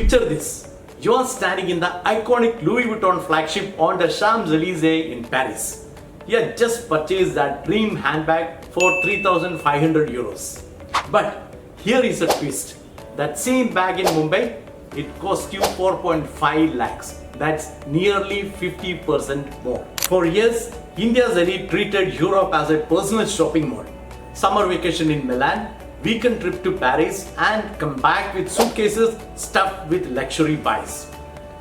Picture this. You are standing in the iconic Louis Vuitton flagship on the Champs-Élysées in Paris. You have just purchased that dream handbag for 3,500 euros. But here is a twist. That same bag in Mumbai, it cost you 4.5 lakhs. That's nearly 50% more. For years, India's elite treated Europe as a personal shopping mall. Summer vacation in Milan, weekend trip to Paris, and come back with suitcases stuffed with luxury buys.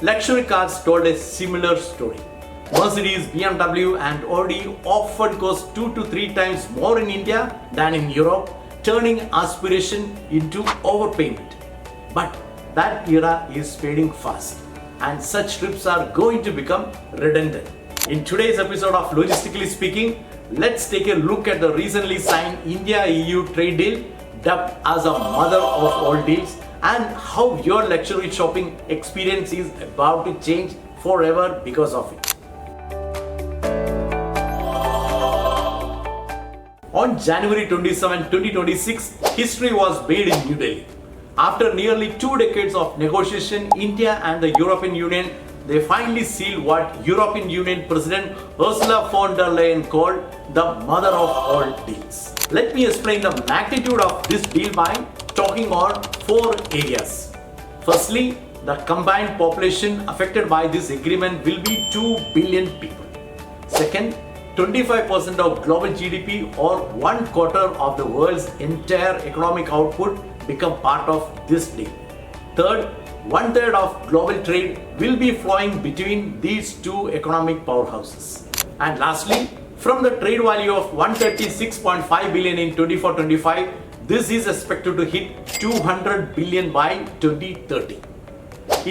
Luxury cars told a similar story. Mercedes, BMW and Audi often cost 2 to 3 times more in India than in Europe, turning aspiration into overpayment. But that era is fading fast, and such trips are going to become redundant. In today's episode of Logistically Speaking, let's take a look at the recently signed India-EU trade deal, dubbed as a mother of all deals, and how your luxury shopping experience is about to change forever because of it. On January 27, 2026, history was made in New Delhi. After nearly 2 decades of negotiation, India and the European Union, they finally sealed what European Union President Ursula von der Leyen called the mother of all deals. Let me explain the magnitude of this deal by talking on 4 areas. Firstly, the combined population affected by this agreement will be 2 billion people. Second, 25% of global GDP or 1/4 of the world's entire economic output become part of this deal. Third, 1/3 of global trade will be flowing between these two economic powerhouses. And lastly, from the trade value of 136.5 billion in 24-25, this is expected to hit 200 billion by 2030.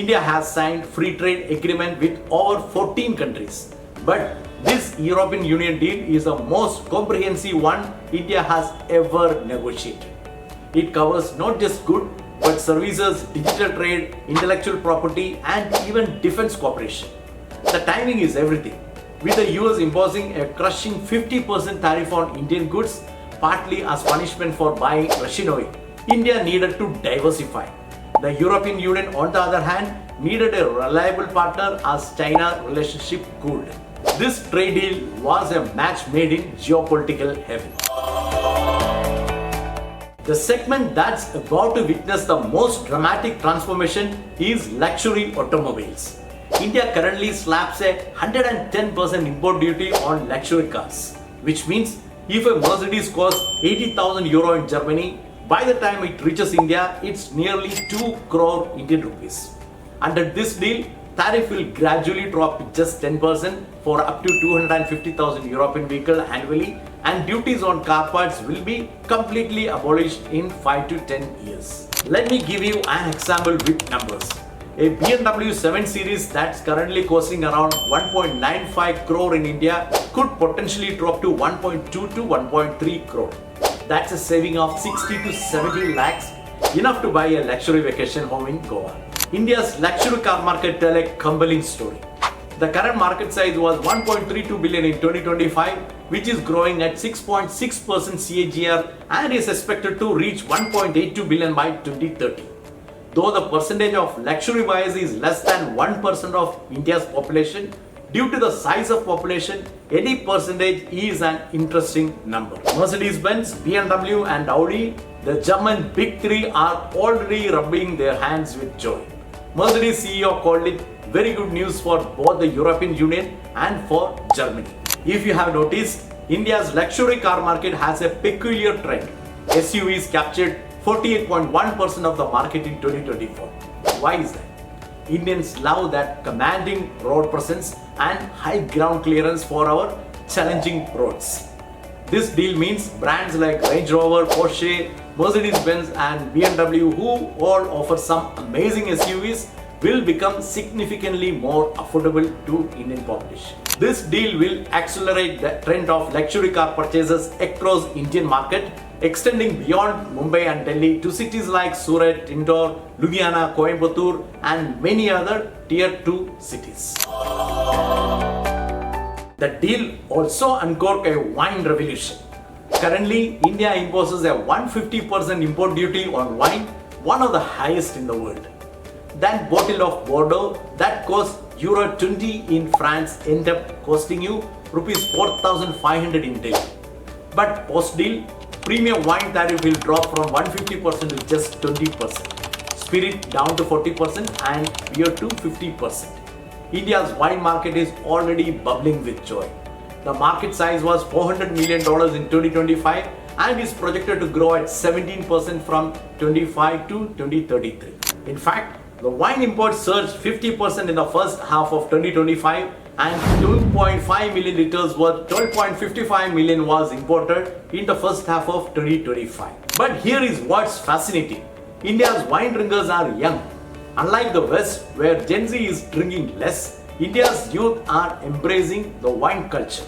India has signed free trade agreement with over 14 countries. But this European Union deal is the most comprehensive one India has ever negotiated. It covers not just goods but services, digital trade, intellectual property and even defense cooperation. The timing is everything. With the US imposing a crushing 50% tariff on Indian goods, partly as punishment for buying Russian oil, India needed to diversify. The European Union, on the other hand, needed a reliable partner as China relationship cooled. This trade deal was a match made in geopolitical heaven. The segment that's about to witness the most dramatic transformation is luxury automobiles. India currently slaps a 110% import duty on luxury cars, which means if a Mercedes costs 80,000 euro in Germany, by the time it reaches India, it's nearly 2 crore Indian rupees. Under this deal, tariff will gradually drop to just 10% for up to 250,000 European vehicles annually, and duties on car parts will be completely abolished in 5 to 10 years. Let me give you an example with numbers. A BMW 7 Series that's currently costing around 1.95 crore in India could potentially drop to 1.2 to 1.3 crore. That's a saving of 60 to 70 lakhs, enough to buy a luxury vacation home in Goa. India's luxury car market tells a compelling story. The current market size was 1.32 billion in 2025, which is growing at 6.6% CAGR and is expected to reach 1.82 billion by 2030. Though the percentage of luxury buyers is less than 1% of India's population, due to the size of population, any percentage is an interesting number. Mercedes-Benz, BMW and Audi, the German big three, are already rubbing their hands with joy. Mercedes CEO called it very good news for both the European Union and for Germany. If you have noticed, India's luxury car market has a peculiar trend. SUVs captured 48.1% of the market in 2024. Why is that? Indians love that commanding road presence and high ground clearance for our challenging roads. This deal means brands like Range Rover, Porsche, Mercedes-Benz and BMW, who all offer some amazing SUVs, will become significantly more affordable to Indian population. This deal will accelerate the trend of luxury car purchases across Indian market, extending beyond Mumbai and Delhi to cities like Surat, Indore, Ludhiana, Coimbatore and many other tier 2 cities. The deal also uncorked a wine revolution. Currently, India imposes a 150% import duty on wine, one of the highest in the world. That bottle of Bordeaux that costs Euro 20 in France end up costing you rupees 4,500 in Delhi. But post-deal, premium wine tariff will drop from 150% to just 20%, spirit down to 40% and beer to 50%. India's wine market is already bubbling with joy. The market size was $400 million in 2025 and is projected to grow at 17% from 25 to 2033. In fact, the wine imports surged 50% in the first half of 2025 and 2.5 million liters worth 12.55 million was imported in the first half of 2025. But here is what's fascinating. India's wine drinkers are young. Unlike the West, where Gen Z is drinking less, India's youth are embracing the wine culture.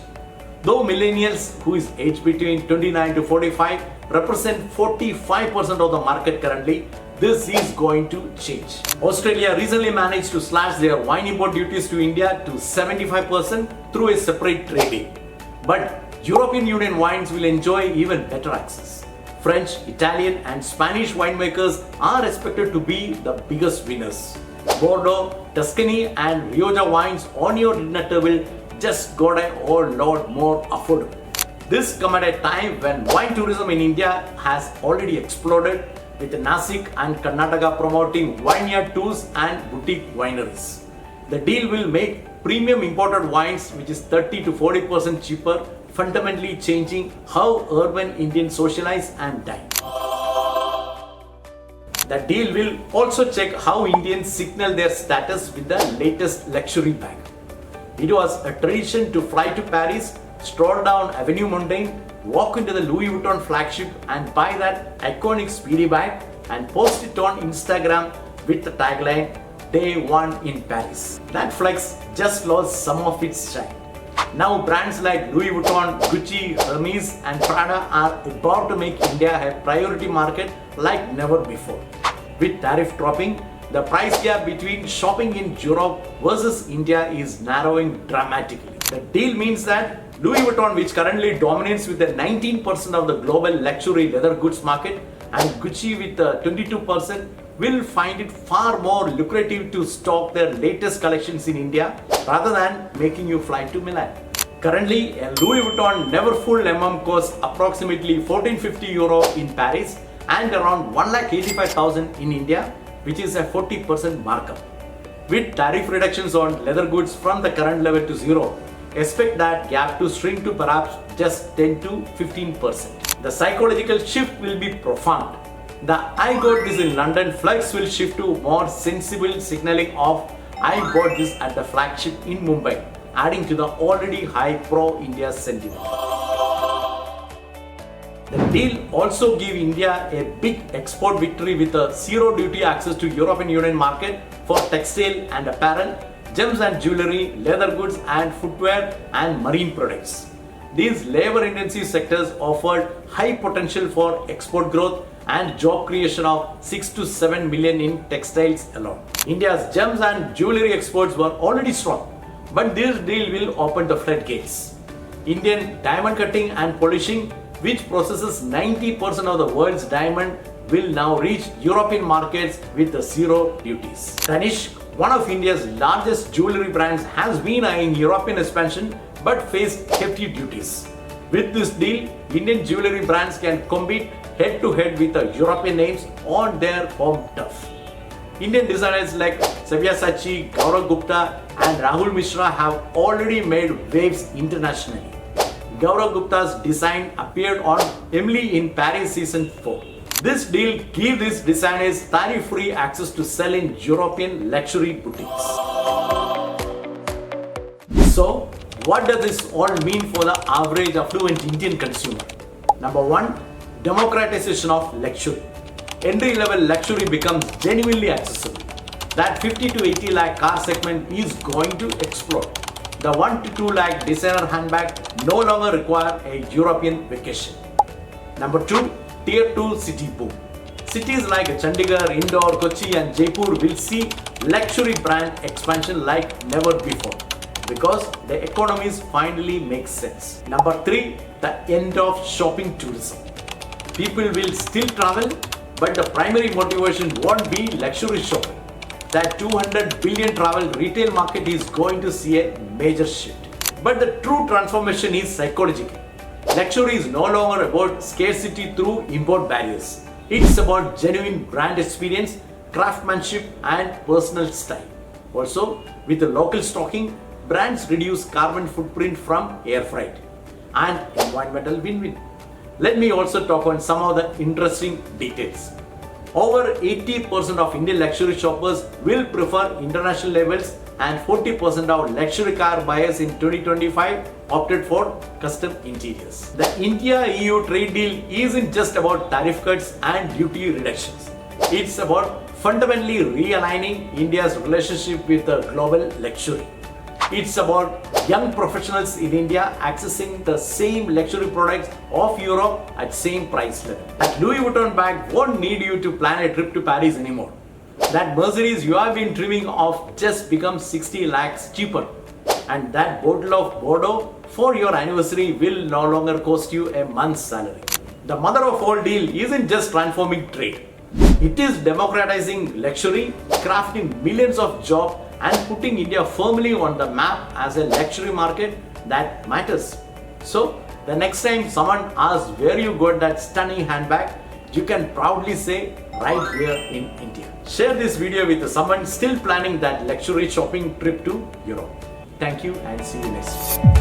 Though millennials, who is aged between 29 to 45, represent 45% of the market currently, this is going to change. Australia recently managed to slash their wine import duties to India to 75% through a separate trade deal. But European Union wines will enjoy even better access. French, Italian and Spanish winemakers are expected to be the biggest winners. Bordeaux, Tuscany and Rioja wines on your dinner table just got a whole lot more affordable. This comes at a time when wine tourism in India has already exploded, with Nasik and Karnataka promoting vineyard tours and boutique wineries. The deal will make premium imported wines, which is 30 to 40% cheaper, fundamentally changing how urban Indians socialize and dine. The deal will also check how Indians signal their status with the latest luxury bag. It was a tradition to fly to Paris, stroll down Avenue Montaigne, walk into the Louis Vuitton flagship and buy that iconic Speedy bag and post it on Instagram with the tagline, Day 1 in Paris. That flex just lost some of its shine. Now brands like Louis Vuitton, Gucci, Hermes and Prada are about to make India a priority market like never before. With tariff dropping, the price gap between shopping in Europe versus India is narrowing dramatically. The deal means that Louis Vuitton, which currently dominates with 19% of the global luxury leather goods market, and Gucci with 22%, will find it far more lucrative to stock their latest collections in India rather than making you fly to Milan. Currently, a Louis Vuitton never full costs approximately €1450 in Paris and around 1,85,000 in India, which is a 40% markup. With tariff reductions on leather goods from the current level to zero, expect that gap to shrink to perhaps just 10 to 15%. The psychological shift will be profound. The I got this in London flex will shift to more sensible signaling of I bought this at the flagship in Mumbai, adding to the already high pro-India sentiment. The deal also gives India a big export victory with a zero duty access to European Union market for textile and apparel, gems and jewellery, leather goods and footwear and marine products. These labor-intensive sectors offered high potential for export growth and job creation of 6 to 7 million in textiles alone. India's gems and jewellery exports were already strong, but this deal will open the floodgates. Indian diamond cutting and polishing, which processes 90% of the world's diamond, will now reach European markets with the zero duties. Tanishq, one of India's largest jewellery brands, has been eyeing European expansion but faced hefty duties. With this deal, Indian jewellery brands can compete head-to-head with the European names on their home turf. Indian designers like Sabyasachi, Gaurav Gupta and Rahul Mishra have already made waves internationally. Gaurav Gupta's design appeared on Emily in Paris season 4. This deal gives these designers tariff-free access to sell in European luxury boutiques. So, what does this all mean for the average affluent Indian consumer? Number 1, democratization of luxury. Entry-level luxury becomes genuinely accessible. That 50 to 80 lakh car segment is going to explode. The 1 to 2 lakh designer handbag no longer require a European vacation. Number 2, Tier 2 city boom. Cities like Chandigarh, Indore, Kochi and Jaipur will see luxury brand expansion like never before because the economies finally make sense. Number 3, the end of shopping tourism. People will still travel, but the primary motivation won't be luxury shopping. that 200 billion travel retail market is going to see a major shift. But the true transformation is psychological. Luxury is no longer about scarcity through import barriers. It's about genuine brand experience, craftsmanship and personal style. Also, with the local stocking, brands reduce carbon footprint from air freight and environmental win-win. Let me also talk on some of the interesting details. Over 80% of Indian luxury shoppers will prefer international labels and 40% of luxury car buyers in 2025 opted for custom interiors. The India-EU trade deal isn't just about tariff cuts and duty reductions. It's about fundamentally realigning India's relationship with the global luxury. It's about young professionals in India accessing the same luxury products of Europe at same price level. That Louis Vuitton bag won't need you to plan a trip to Paris anymore. That Mercedes you have been dreaming of just becomes 60 lakhs cheaper. And that bottle of Bordeaux for your anniversary will no longer cost you a month's salary. The mother of all deal isn't just transforming trade. It is democratizing luxury, crafting millions of jobs and putting India firmly on the map as a luxury market that matters. So, the next time someone asks where you got that stunning handbag, you can proudly say right here in India. Share this video with someone still planning that luxury shopping trip to Europe. Thank you and see you next time.